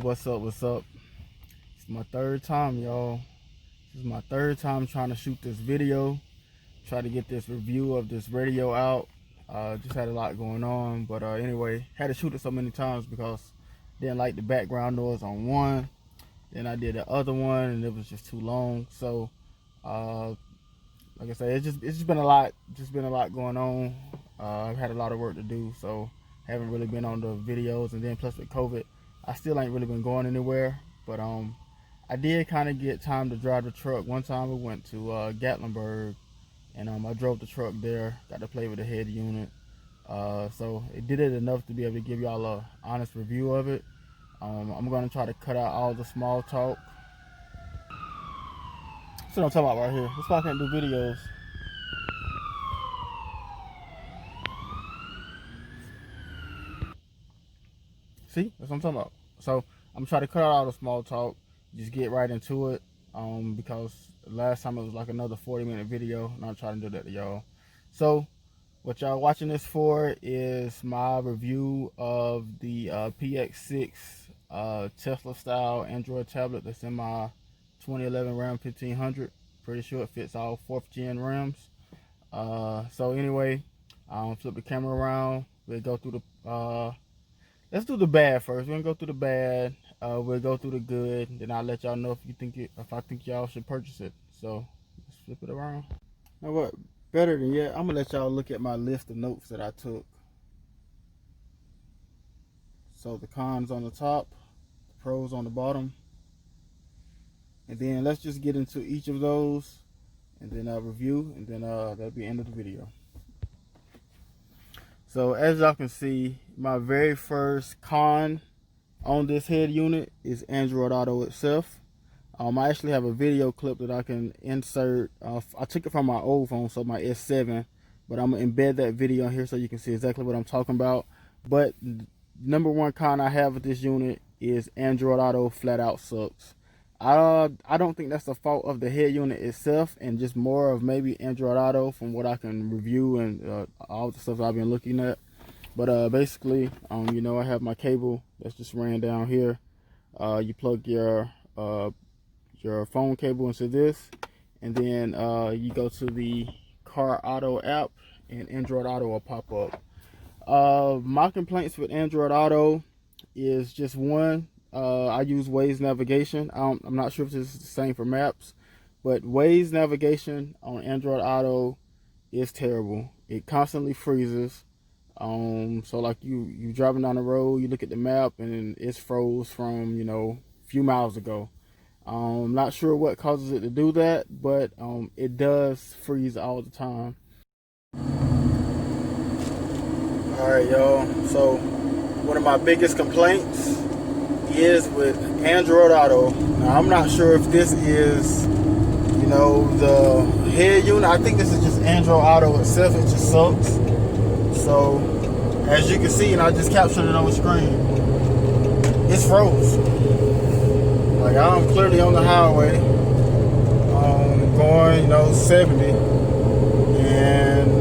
What's up? It's my third time, y'all. This is my third time trying to shoot this video, try to get this review of this radio out. Just had a lot going on, but anyway, had to shoot it so many times because I didn't like the background noise on one. Then I did the other one and it was just too long. So like I said, it's just been a lot going on. I've had a lot of work to do, so haven't really been on the videos, and then plus with COVID, I still ain't really been going anywhere. But I did kind of get time to drive the truck. One time we went to Gatlinburg, and I drove the truck there, got to play with the head unit. So it did it enough to be able to give y'all a honest review of it. I'm gonna try to cut out all the small talk. That's what I'm talking about right here. That's why I can't do videos. See, that's what I'm talking about. So I'm trying to cut out all the small talk, just get right into it. Because last time it was like another 40-minute video, and I'm trying to do that to y'all. So what y'all watching this for is my review of the PX6 Tesla style Android tablet that's in my 2011 Ram 1500. Pretty sure it fits all 4th gen Rams. So anyway, flip the camera around. We'll go through the let's do the bad first. We're gonna go through the bad. We'll go through the good. Then I'll let y'all know if I think y'all should purchase it. So let's flip it around. Now what? Better than yet, I'm gonna let y'all look at my list of notes that I took. So the cons on the top, the pros on the bottom, and then let's just get into each of those, and then I'll review, and then that'll be the end of the video. So as y'all can see, my very first con on this head unit is Android Auto itself. I actually have a video clip that I can insert. I took it from my old phone, so my S7, but I'm gonna embed that video in here so you can see exactly what I'm talking about. But number one con I have with this unit is Android Auto flat out sucks. I don't think that's the fault of the head unit itself, and just more of maybe Android Auto from what I can review and all the stuff I've been looking at. But basically, you know, I have my cable that's just ran down here. You plug your phone cable into this, and then you go to the Car Auto app, and Android Auto will pop up. My complaints with Android Auto is just one. I use Waze navigation. I'm not sure if this is the same for maps, but Waze navigation on Android Auto is terrible. It constantly freezes. So like you driving down the road, you look at the map and it's froze from, you know, a few miles ago. I'm not sure what causes it to do that, but it does freeze all the time. All right, y'all. So one of my biggest complaints is with Android Auto. Now I'm not sure if this is, you know, the head unit. I think this is just Android Auto itself. It just sucks. So as you can see, and I just captured it on the screen, it's froze. Like I'm clearly on the highway, going, you know, 70, and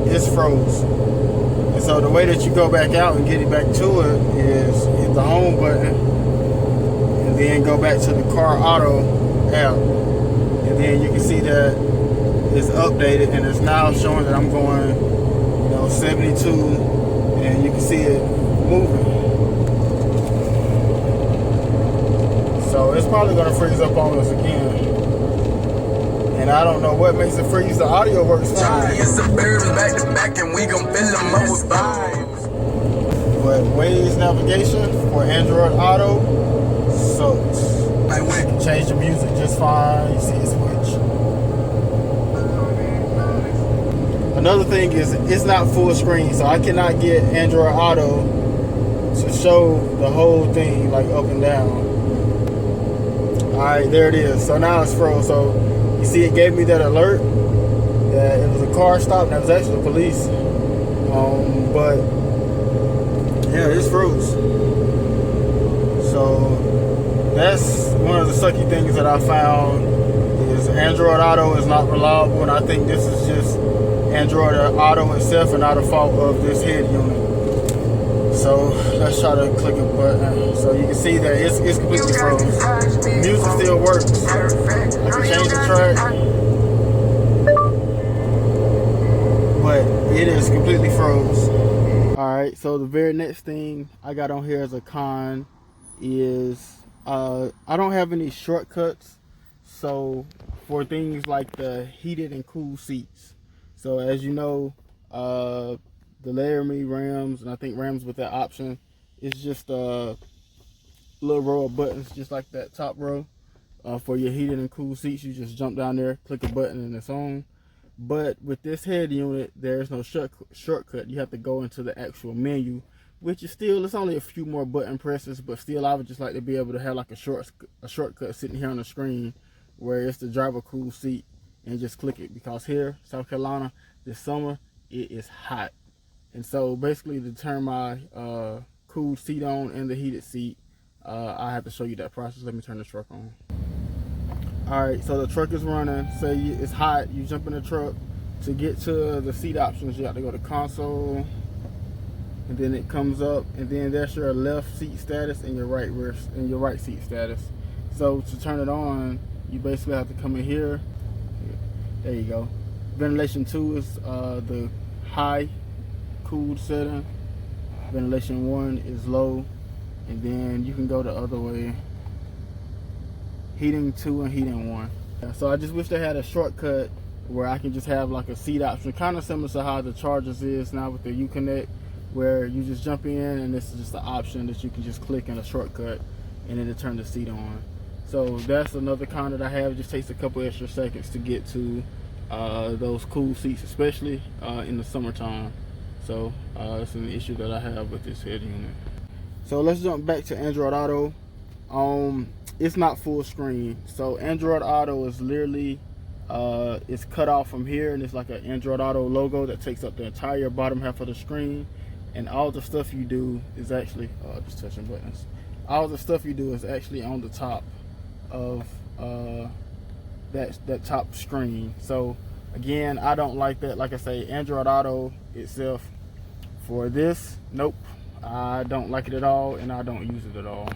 it's froze. And so the way that you go back out and get it back to it is hit the home button, and then go back to the Car Auto app, and then you can see that it's updated, and it's now showing that I'm going, you know, 72, and you can see it moving. So it's probably going to freeze up on us again. And I don't know what makes it freeze. The audio works fine. Back to back, and we gon' fill them up with vibes. But Waze navigation for Android Auto sucks. Like when you can change the music just fine. You see it switch. Another thing is it's not full screen, so I cannot get Android Auto to show the whole thing like up and down. Alright, there it is. So now it's froze. So you see it gave me that alert that it was a car stop, and that was actually the police. But yeah, it's froze. So that's one of the sucky things that I found, is Android Auto is not reliable, and I think this is just Android Auto itself and not a fault of this head unit. So let's try to click a button. So you can see that it's completely froze. Music still works. I can change the track, but it is completely froze. Alright, so the very next thing I got on here as a con is I don't have any shortcuts. So for things like the heated and cool seats. So as you know, the Laramie Rams, and I think Rams with that option, it's just a little row of buttons just like that top row. For your heated and cool seats, you just jump down there, click a button, and it's on. But with this head unit, there's no shortcut. You have to go into the actual menu, which is still, it's only a few more button presses, but still I would just like to be able to have like a shortcut sitting here on the screen where it's the driver cool seat and just click it, because here, South Carolina, this summer, it is hot. And so basically to turn my cool seat on and the heated seat, I have to show you that process. Let me turn the truck on. Alright, so the truck is running. Say it's hot, you jump in the truck. To get to the seat options, you have to go to console, and then it comes up, and then there's your left seat status and your right seat status. So to turn it on, you basically have to come in here. There you go. Ventilation 2 is the high cooled setting. Ventilation 1 is low, and then you can go the other way. Heating 2 and heating 1. So I just wish they had a shortcut where I can just have like a seat option, kind of similar to how the Chargers is now with the Uconnect, where you just jump in and this is just an option that you can just click in a shortcut and then it turn the seat on. So that's another con that I have. It just takes a couple extra seconds to get to those cool seats, especially in the summertime. So it's an issue that I have with this head unit. So let's jump back to Android Auto. It's not full screen. So Android Auto is literally it's cut off from here, and it's like an Android Auto logo that takes up the entire bottom half of the screen, and all the stuff you do is actually just touching buttons. All the stuff you do is actually on the top of that top screen. So again, I don't like that. Like I say, Android Auto itself, for this, nope, I don't like it at all, and I don't use it at all.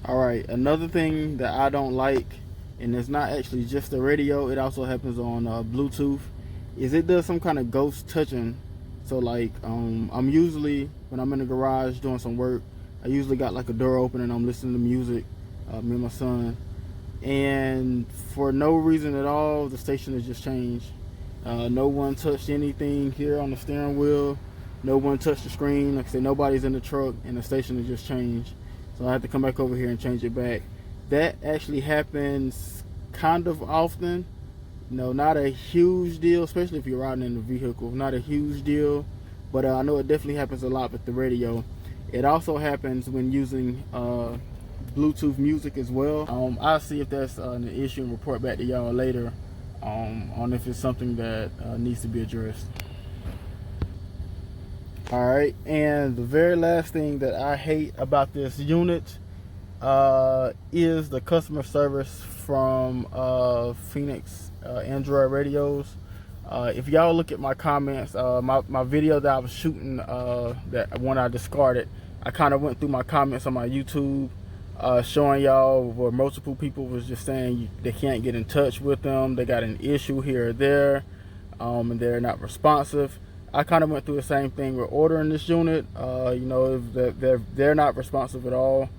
Alright, another thing that I don't like, and it's not actually just the radio, it also happens on Bluetooth, is it does some kind of ghost touching. So like I'm usually, when I'm in the garage doing some work, I usually got like a door open and I'm listening to music, me and my son, and for no reason at all, the station has just changed. No one touched anything here on the steering wheel, no one touched the screen. Like I said, nobody's in the truck, and the station has just changed. So I have to come back over here and change it back. That actually happens kind of often. Not a huge deal, especially if you're riding in the vehicle. Not a huge deal, but I know it definitely happens a lot with the radio. It also happens when using Bluetooth music as well. I'll see if that's an issue and report back to y'all later on if it's something that needs to be addressed. Alright, and the very last thing that I hate about this unit is the customer service from Phoenix Android radios. If y'all look at my comments, my video that I was shooting, that one I discarded, I kind of went through my comments on my YouTube, showing y'all where multiple people was just saying they can't get in touch with them, they got an issue here or there, and they're not responsive. I kind of went through the same thing with ordering this unit. They're not responsive at all.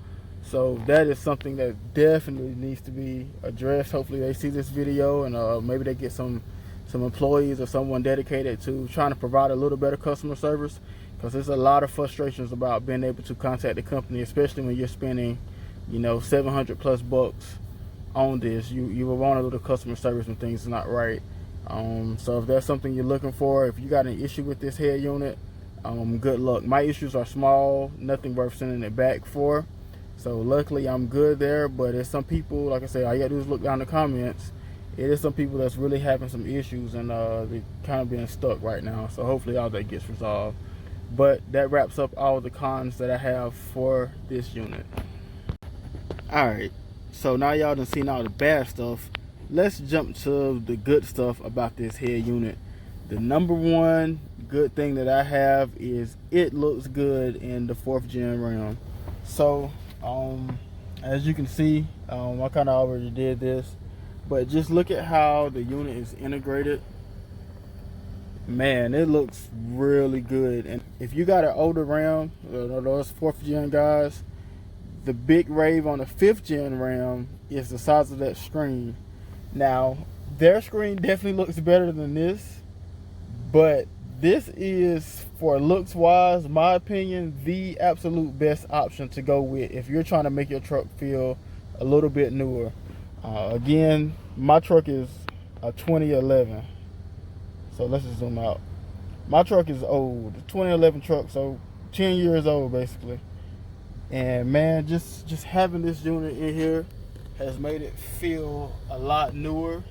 So that is something that definitely needs to be addressed. Hopefully they see this video, and maybe they get some employees or someone dedicated to trying to provide a little better customer service, because there's a lot of frustrations about being able to contact the company, especially when you're spending, $700+ on this. You will want a little customer service when things are not right. So if that's something you're looking for, if you got an issue with this head unit, good luck. My issues are small, nothing worth sending it back for. So luckily I'm good there, but it's some people, like I say, all you gotta do is look down the comments. It is some people that's really having some issues, and they're kind of being stuck right now. So hopefully all that gets resolved. But that wraps up all the cons that I have for this unit. Alright, so now y'all done seen all the bad stuff. Let's jump to the good stuff about this head unit. The number one good thing that I have is it looks good in the 4th gen RAM. So as you can see, I kind of already did this, but just look at how the unit is integrated. Man, it looks really good. And if you got an older RAM, those 4th gen guys, the big rave on the 5th gen RAM is the size of that screen. Now, their screen definitely looks better than this, but this is, for looks wise, my opinion, the absolute best option to go with if you're trying to make your truck feel a little bit newer. Again, my truck is a 2011. So let's just zoom out. My truck is old, 2011 truck, so 10 years old basically. And man, just having this unit in here has made it feel a lot newer.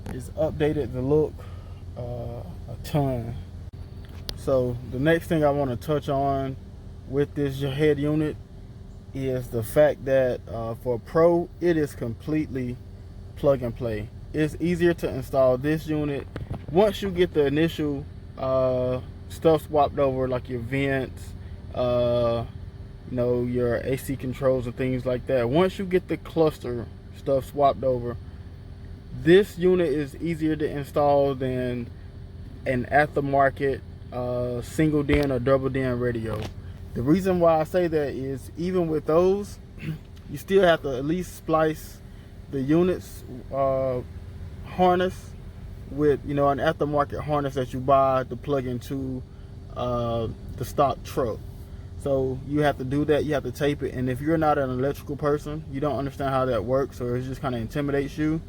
It's updated the look a ton. So the next thing I want to touch on with this head unit is the fact that for Pro, it is completely plug and play. It's easier to install this unit once you get the initial stuff swapped over, like your vents, your AC controls and things like that. Once you get the cluster stuff swapped over, this unit is easier to install than an aftermarket single DIN or double DIN radio. The reason why I say that is, even with those, you still have to at least splice the unit's harness with an aftermarket harness that you buy to plug into the stock truck. So you have to do that, you have to tape it, and if you're not an electrical person, you don't understand how that works, or it just kind of intimidates you,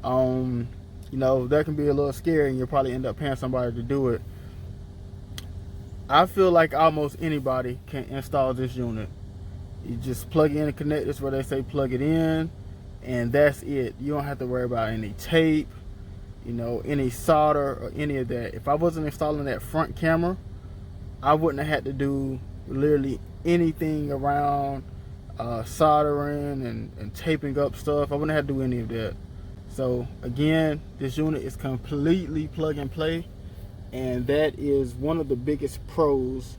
that can be a little scary, and you'll probably end up paying somebody to do it. I feel like almost anybody can install this unit. You just plug in and connect this where they say plug it in, and that's it. You don't have to worry about any tape, any solder or any of that. If I wasn't installing that front camera, I wouldn't have had to do literally anything around soldering and taping up stuff. I wouldn't have to do any of that. So again, this unit is completely plug and play, and that is one of the biggest pros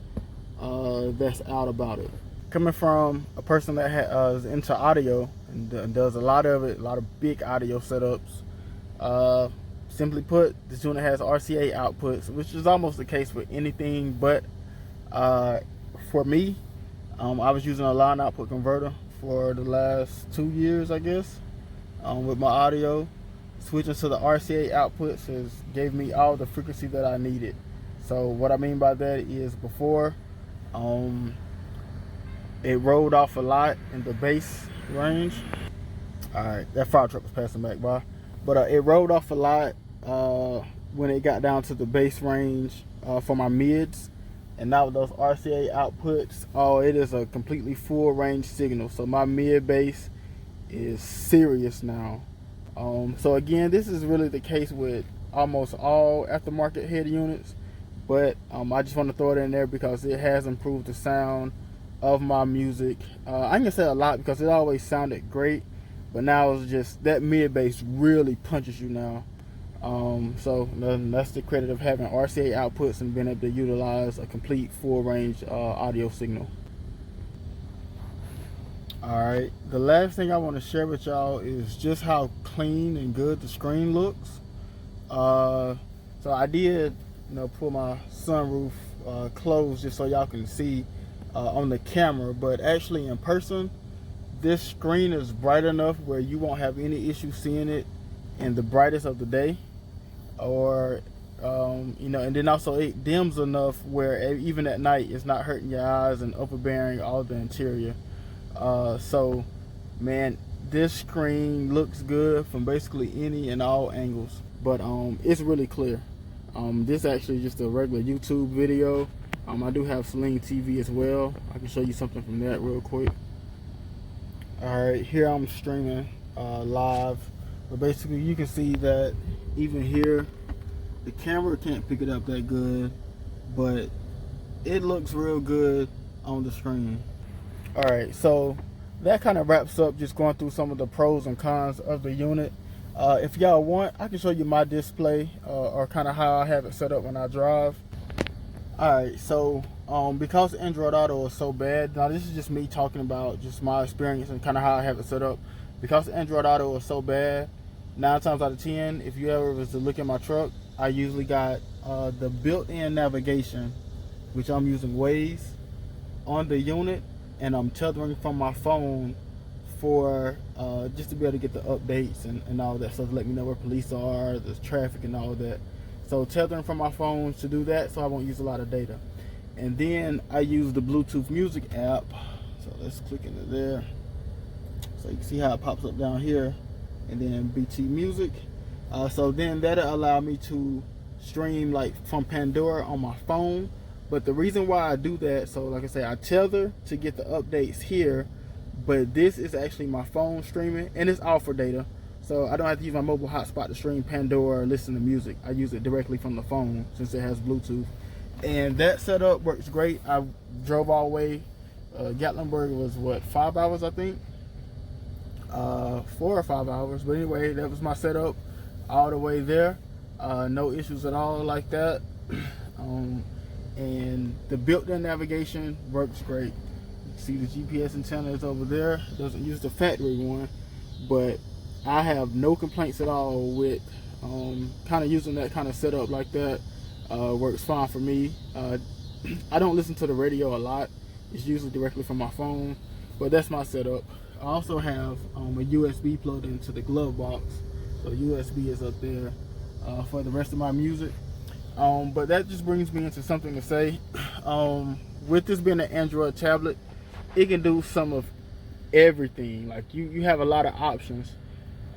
that's out about it. Coming from a person that is into audio and does a lot of it, a lot of big audio setups, simply put, this unit has RCA outputs, which is almost the case with anything, but for me, I was using a line output converter for the last 2 years, I guess, with my audio. Switching to the RCA outputs gave me all the frequency that I needed. So what I mean by that is, before, it rolled off a lot in the bass range. Alright, that fire truck was passing back by. But it rolled off a lot when it got down to the bass range for my mids. And now with those RCA outputs, it is a completely full range signal. So my mid bass is serious now. So again, this is really the case with almost all aftermarket head units, but I just want to throw it in there because it has improved the sound of my music. I can say a lot because it always sounded great, but now it's just that mid bass really punches you now. So that's the credit of having RCA outputs and being able to utilize a complete full range audio signal. Alright, the last thing I want to share with y'all is just how clean and good the screen looks. So I did pull my sunroof closed just so y'all can see on the camera, but actually in person, this screen is bright enough where you won't have any issue seeing it in the brightest of the day, or and then also it dims enough where even at night it's not hurting your eyes and overbearing all the interior. So man, this screen looks good from basically any and all angles, but it's really clear. This actually just a regular YouTube video. I do have Sling TV as well. I can show you something from that real quick. Alright, here I'm streaming live, but basically you can see that even here the camera can't pick it up that good, but it looks real good on the screen. Alright, so that kind of wraps up just going through some of the pros and cons of the unit. If y'all want, I can show you my display or kind of how I have it set up when I drive. Alright, so because Android Auto is so bad, now this is just me talking about just my experience and kind of how I have it set up. Because Android Auto is so bad, 9 times out of 10, if you ever was to look at my truck, I usually got the built-in navigation, which I'm using Waze, on the unit, and I'm tethering from my phone for just to be able to get the updates and all that stuff, to let me know where police are, there's traffic and all that. So tethering from my phone to do that, so I won't use a lot of data. And then I use the Bluetooth music app. So let's click into there. So you can see how it pops up down here, and then BT Music. So then that'll allow me to stream like from Pandora on my phone. But the reason why I do that, so like I say, I tether to get the updates here, but this is actually my phone streaming, and it's all for data. So I don't have to use my mobile hotspot to stream Pandora or listen to music. I use it directly from the phone since it has Bluetooth. And that setup works great. I drove all the way. Gatlinburg was what, 5 hours, I think? 4 or 5 hours. But anyway, that was my setup all the way there. No issues at all like that. And the built-in navigation works great. You see the GPS antenna is over there. It doesn't use the factory one, but I have no complaints at all with kind of using that kind of setup like that. Works fine for me. I don't listen to the radio a lot. It's usually directly from my phone, but that's my setup. I also have a USB plugged into the glove box, so USB is up there for the rest of my music. But that just brings me into something to say. With this being an Android tablet, it can do some of everything. Like you have a lot of options,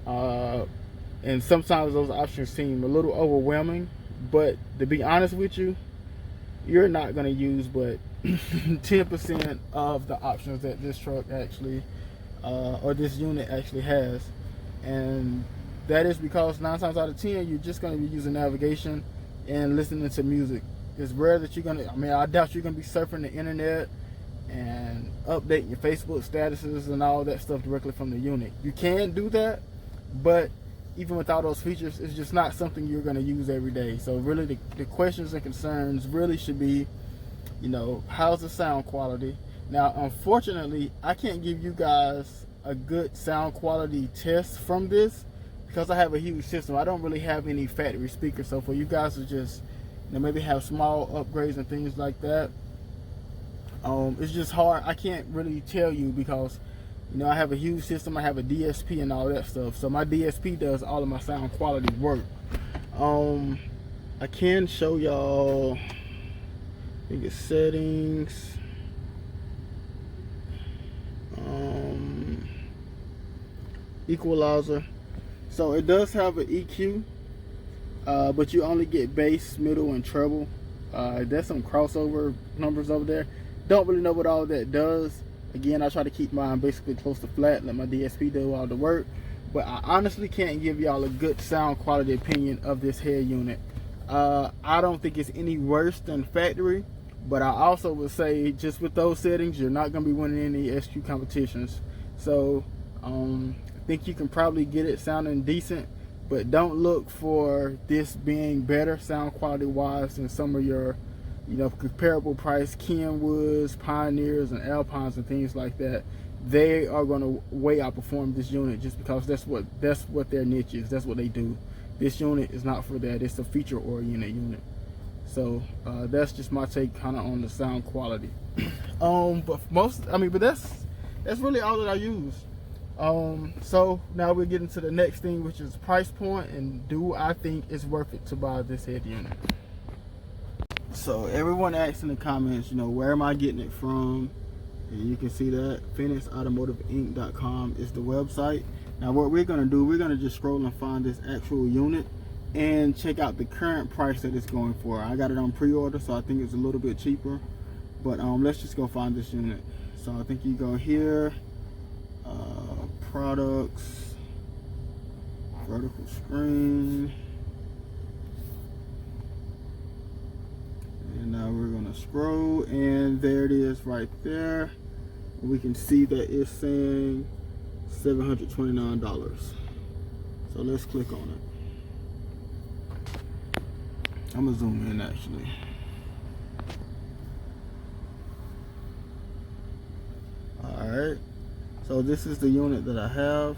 and sometimes those options seem a little overwhelming. But to be honest with you, you're not going to use but 10% of the options that this truck actually, or this unit actually has. And that is because 9 times out of 10, you're just going to be using navigation and listening to music. It's rare that you're going to, I doubt you're going to be surfing the internet and updating your Facebook statuses and all that stuff directly from the unit. You can do that, but even with all those features, it's just not something you're going to use every day. So really the questions and concerns really should be, how's the sound quality? Now, unfortunately, I can't give you guys a good sound quality test from this because I have a huge system. I don't really have any factory speakers. So for you guys to just maybe have small upgrades and things like that, it's just hard. I can't really tell you because I have a huge system. I have a DSP and all that stuff. So my DSP does all of my sound quality work. I can show y'all, I think it's settings. Equalizer. So it does have an EQ, but you only get bass, middle, and treble. There's some crossover numbers over there. Don't really know what all that does. Again, I try to keep mine basically close to flat, let my DSP do all the work. But I honestly can't give y'all a good sound quality opinion of this head unit. I don't think it's any worse than factory, but I also would say just with those settings, you're not going to be winning any SQ competitions. So I think you can probably get it sounding decent, but don't look for this being better sound quality wise than some of your comparable price Kenwoods, Pioneers, and Alpines and things like that. They are going to way outperform this unit just because that's what their niche is. That's what they do. This unit is not for that. It's a feature oriented unit. So that's just my take kind of on the sound quality. But that's really all that I use. So now we're getting to the next thing, which is price point, and do I think it's worth it to buy this head unit? So everyone asks in the comments, where am I getting it from? And you can see that PhoenixAutomotiveInc.com is the website. Now what we're going to do, we're going to just scroll and find this actual unit and check out the current price that it's going for. I got it on pre-order, so I think it's a little bit cheaper. But let's just go find this unit. So I think you go here, products, vertical screen. And now we're going to scroll, and there it is right there. We can see that it's saying $729. So let's click on it. I'm gonna zoom in actually. Alright, so this is the unit that I have.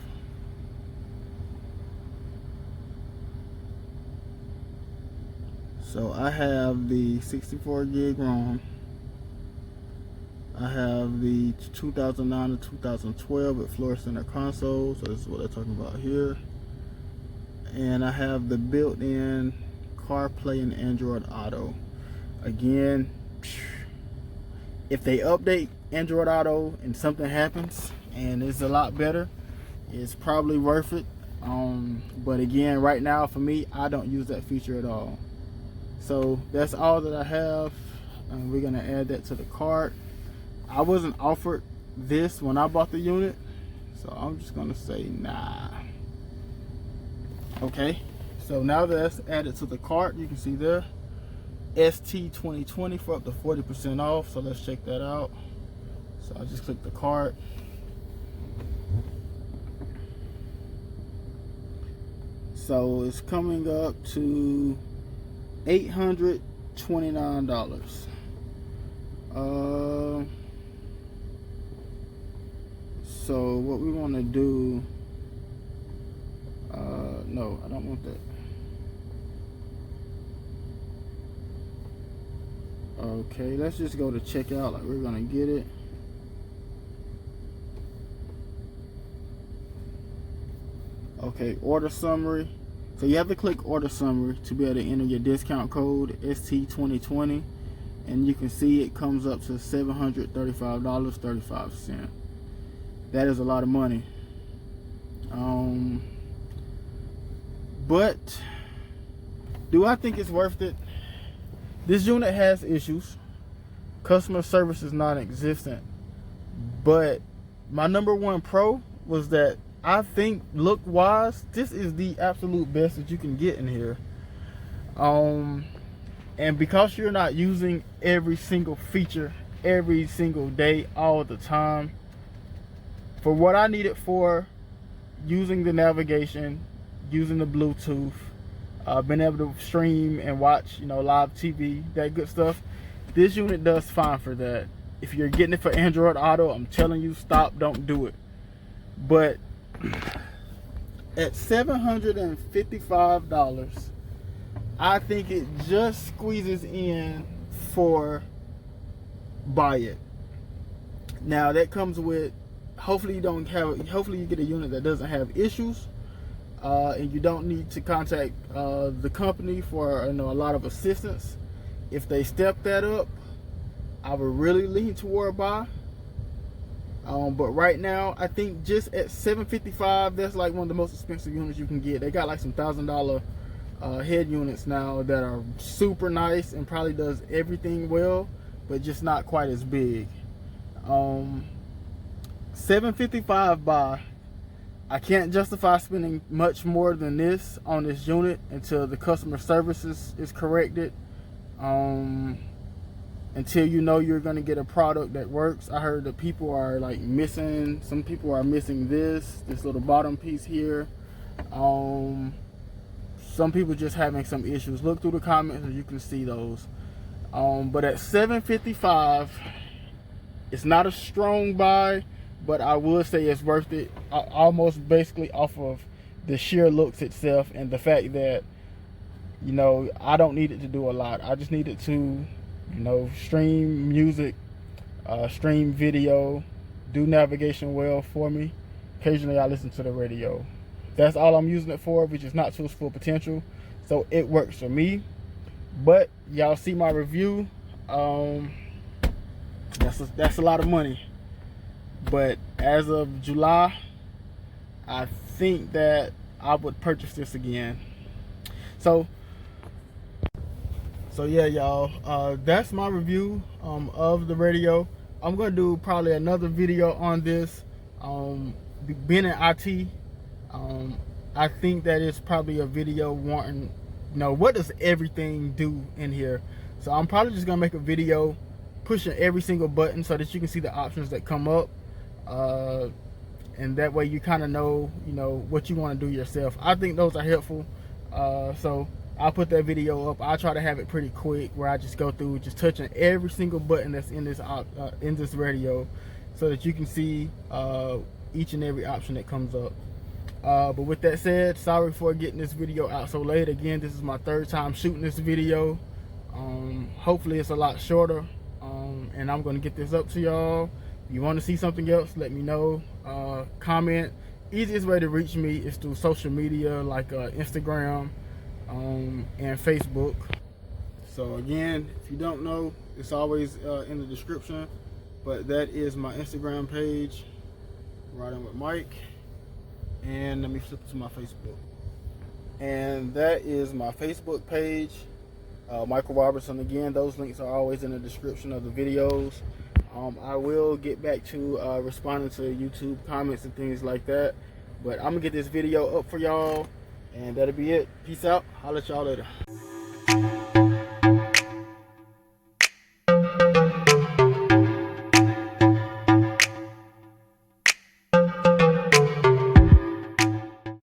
So I have the 64 gig ROM. I have the 2009 to 2012 with floor center console, so this is what they're talking about here. And I have the built-in CarPlay and Android Auto. Again, if they update Android Auto and something happens and it's a lot better, it's probably worth it. But again, right now for me, I don't use that feature at all. So that's all that I have, and we're gonna add that to the cart. I wasn't offered this when I bought the unit, so I'm just gonna say nah. Okay, so now that's added to the cart, you can see there ST 2020 for up to 40% off. So let's check that out. So I just click the cart. So it's coming up to $829. So what we want to do, no, I don't want that. Okay, let's just go to checkout like we're gonna get it. Okay, order summary. So you have to click order summary to be able to enter your discount code ST2020, and you can see it comes up to $735.35. That is a lot of money. But do I think it's worth it? This unit has issues. Customer service is non-existent. But my #1 pro was that I think look-wise, this is the absolute best that you can get in here. And because you're not using every single feature every single day, all the time, for what I need it for, using the navigation, using the Bluetooth, being able to stream and watch, live TV, that good stuff, this unit does fine for that. If you're getting it for Android Auto, I'm telling you, stop, don't do it. But at $755, I think it just squeezes in for buy it. Now that comes with, hopefully you get a unit that doesn't have issues, and you don't need to contact the company for a lot of assistance. If they step that up, I would really lean toward buy. But right now, I think just at $755, that's like one of the most expensive units you can get. They got like some $1,000 head units now that are super nice and probably does everything well, but just not quite as big. $755 buy. I can't justify spending much more than this on this unit until the customer service is corrected. Until you're going to get a product that works. I heard that people are like missing, some people are missing this little bottom piece here. Some people just having some issues. Look through the comments and you can see those. But at $755, it's not a strong buy, but I would say it's worth it, almost basically off of the sheer looks itself and the fact that, I don't need it to do a lot. I just need it to, stream music, stream video, do navigation well for me. Occasionally I listen to the radio. That's all I'm using it for, which is not to its full potential. So it works for me. But y'all see my review. That's a lot of money. But as of July, I think that I would purchase this again. So yeah, y'all, that's my review of the radio. I'm gonna do probably another video on this. Being in IT, I think that it's probably a video wanting, what does everything do in here? So I'm probably just gonna make a video pushing every single button so that you can see the options that come up. and that way you kind of know, what you want to do yourself. I think those are helpful. So I'll put that video up. I'll try to have it pretty quick, where I just go through just touching every single button that's in this radio, so that you can see each and every option that comes up. But with that said, sorry for getting this video out so late. Again, this is my third time shooting this video. Hopefully it's a lot shorter, and I'm going to get this up to y'all. If you want to see something else, let me know. Comment. Easiest way to reach me is through social media like Instagram and Facebook. So again, if you don't know, it's always in the description, but that is my Instagram page, Riding with Mike. And let me flip to my Facebook, and that is my Facebook page, Michael Robertson. Again, those links are always in the description of the videos. I will get back to responding to YouTube comments and things like that, but I'm gonna get this video up for y'all, and that'll be it. Peace out. I'll let y'all later.